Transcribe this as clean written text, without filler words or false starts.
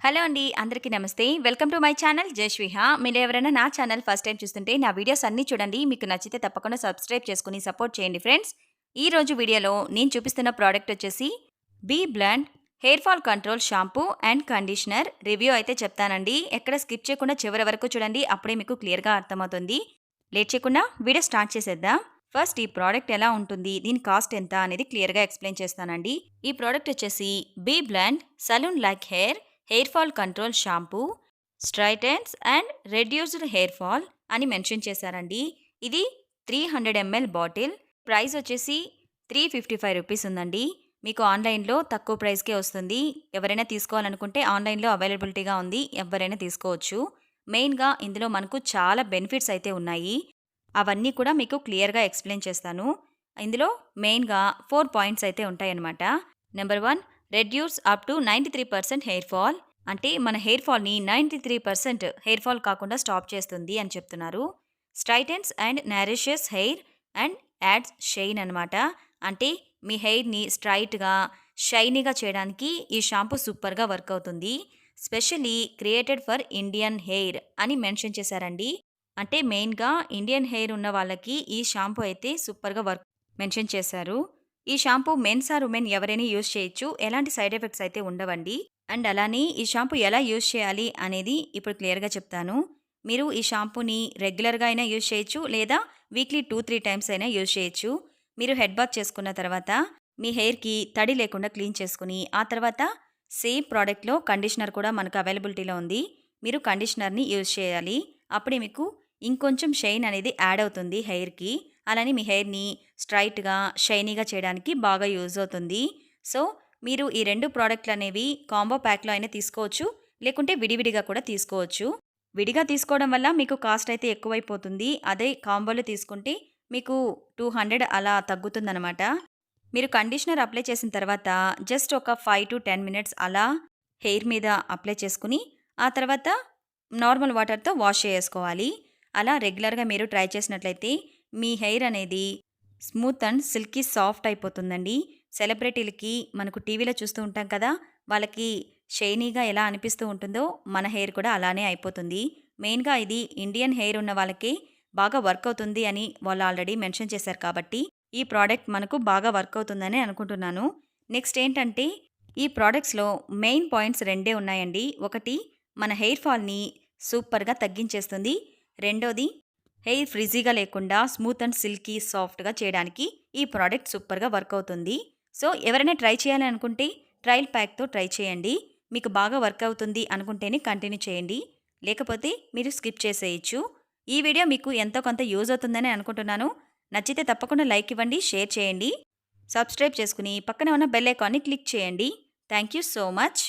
Hello అండి. అందరికీ నమస్తే. Welcome to my channel Jayashviha. మీరెవరైనా నా ఛానల్ ఫస్ట్ టైమ్ చూస్తుంటే నా వీడియోస్ అన్నీ చూడండి. మీకు నచ్చితే తప్పకుండా సబ్స్క్రైబ్ చేసుకొని సపోర్ట్ చేయండి ఫ్రెండ్స్. ఈరోజు వీడియోలో నేను చూపిస్తున్న ప్రోడక్ట్ వచ్చేసి B Blunt hair fall control shampoo and conditioner review అయితే చెప్తానండి. ఎక్కడ స్కిప్ చేయకుండా చివరి వరకు చూడండి. అప్పుడే మీకు క్లియర్‌గా అర్థమవుతుంది. లేట్ చేయకుండా వీడియో స్టార్ట్ చేసేద్దాం. ఫస్ట్ ఈ ప్రోడక్ట్ ఎలా ఉంటుంది, దీని కాస్ట్ ఎంత అనేది క్లియర్‌గా ఎక్స్‌ప్లెయిన్ చేస్తానండి. ఈ ప్రోడక్ట్ వచ్చేసి B blunt salon like hair fall control shampoo strengthens and reduced hair fall అని మెన్షన్ చేశారండి. ఇది 300 ml బాటిల్. ప్రైస్ వచ్చేసి 355 రూపీస్ ఉందండి. మీకు ఆన్లైన్లో తక్కువ ప్రైస్కే వస్తుంది. ఎవరైనా తీసుకోవాలనుకుంటే ఆన్లైన్లో అవైలబిలిటీగా ఉంది. ఎవరైనా తీసుకోవచ్చు. మెయిన్గా ఇందులో మనకు చాలా బెనిఫిట్స్ అయితే ఉన్నాయి. అవన్నీ కూడా మీకు క్లియర్‌గా ఎక్స్‌ప్లెయిన్ చేస్తాను. ఇందులో మెయిన్‌గా 4 పాయింట్స్ అయితే ఉంటాయన్నమాట. Number 1, reduce up to 93% hair fall. అంటే మన హెయిర్ ఫాల్‌ని 93% హెయిర్ ఫాల్ కాకుండా స్టాప్ చేస్తుంది అని చెప్తున్నారు. Strengthens and nourishes hair and adds shine అనమాట. అంటే మీ హెయిర్‌ని స్ట్రెయిట్‌గా, షైనీగా చేయడానికి ఈ షాంపూ సూపర్‌గా వర్క్ అవుతుంది. Specially created for Indian hair అని మెన్షన్ చేశారండి. అంటే మెయిన్‌గా ఇండియన్ హెయిర్ ఉన్న వాళ్ళకి ఈ షాంపూ అయితే సూపర్‌గా వర్క్ మెన్షన్ చేశారు. ఈ షాంపూ మెన్స్ ఆర్ ఉమెన్ ఎవరైనా యూజ్ చేయొచ్చు. ఎలాంటి సైడ్ ఎఫెక్ట్స్ అయితే ఉండవండి. అండ్ అలానే ఈ షాంపూ ఎలా యూజ్ చేయాలి అనేది ఇప్పుడు క్లియర్‌గా చెప్తాను. మీరు ఈ షాంపూని రెగ్యులర్‌గా అయినా యూజ్ చేయొచ్చు, లేదా వీక్లీ 2, 3 టైమ్స్ అయినా యూజ్ చేయొచ్చు. మీరు హెడ్ బాత్ చేసుకున్న తర్వాత మీ హెయిర్‌కి తడి లేకుండా క్లీన్ చేసుకొని, ఆ తర్వాత సేమ్ ప్రోడక్ట్‌లో కండిషనర్ కూడా మనకు అవైలబిలిటీలో ఉంది. మీరు కండిషనర్‌ని యూజ్ చేయాలి. అప్పుడే మీకు ఇంకొంచెం షైన్ అనేది యాడ్ అవుతుంది హెయిర్‌కి. అలానే మీ హెయిర్‌ని స్ట్రెయిట్‌గా, షైనీగా చేయడానికి బాగా యూజ్ అవుతుంది. సో, మీరు ఈ 2 ప్రోడక్ట్‌లనేవి కాంబో ప్యాక్‌లో అయినా తీసుకోవచ్చు. లేకుంటే విడివిడిగా కూడా తీసుకోవచ్చు. విడిగా తీసుకోవడం వల్ల మీకు కాస్ట్ అయితే ఎక్కువైపోతుంది. అదే కాంబోలో తీసుకుంటే మీకు 200 అలా తగ్గుతుందనమాట. మీరు కండిషనర్ అప్లై చేసిన తర్వాత జస్ట్ ఒక 5-10 మినిట్స్ అలా హెయిర్ మీద అప్లై చేసుకొని, ఆ తర్వాత నార్మల్ వాటర్‌తో వాష్ చేసుకోవాలి. అలా రెగ్యులర్‌గా మీరు ట్రై చేసినట్లయితే మీ హెయిర్ అనేది స్మూత్ అండ్ సిల్కీ సాఫ్ట్ అయిపోతుందండి. సెలబ్రిటీలకి మనకు టీవీలో చూస్తూ ఉంటాం కదా! వాళ్ళకి షైనీగా ఎలా అనిపిస్తూ ఉంటుందో మన హెయిర్ కూడా అలానే అయిపోతుంది. మెయిన్‌గా ఇది ఇండియన్ హెయిర్ ఉన్న వాళ్ళకి బాగా వర్క్ అవుతుంది అని వాళ్ళు ఆల్రెడీ మెన్షన్ చేశారు కాబట్టి, ఈ ప్రోడక్ట్ మనకు బాగా వర్క్ అవుతుందని అనుకుంటున్నాను. నెక్స్ట్ ఏంటంటే, ఈ ప్రొడక్ట్స్‌లో మెయిన్ పాయింట్స్ రెండే ఉన్నాయండి. ఒకటి, మన హెయిర్ ఫాల్‌ని సూపర్‌గా తగ్గించేస్తుంది. రెండోది, హెయిర్ ఫ్రిజీగా లేకుండా స్మూత్ అండ్ సిల్కీ సాఫ్ట్‌గా చేయడానికి ఈ ప్రోడక్ట్ సూపర్‌గా వర్క్ అవుతుంది. సో, ఎవరైనా ట్రై చేయాలి అనుకుంటే ట్రయల్ ప్యాక్‌తో ట్రై చేయండి. మీకు బాగా వర్క్ అవుతుంది అనుకుంటేనే కంటిన్యూ చేయండి. లేకపోతే మీరు స్కిప్ చేసేయొచ్చు. ఈ వీడియో మీకు ఎంతో కొంత యూజ్ అవుతుందని అనుకుంటున్నాను. నచ్చితే తప్పకుండా లైక్ ఇవ్వండి, షేర్ చేయండి. సబ్స్క్రైబ్ చేసుకుని పక్కనే ఉన్న బెల్ ఐకాన్‌ని క్లిక్ చేయండి. Thank you so much.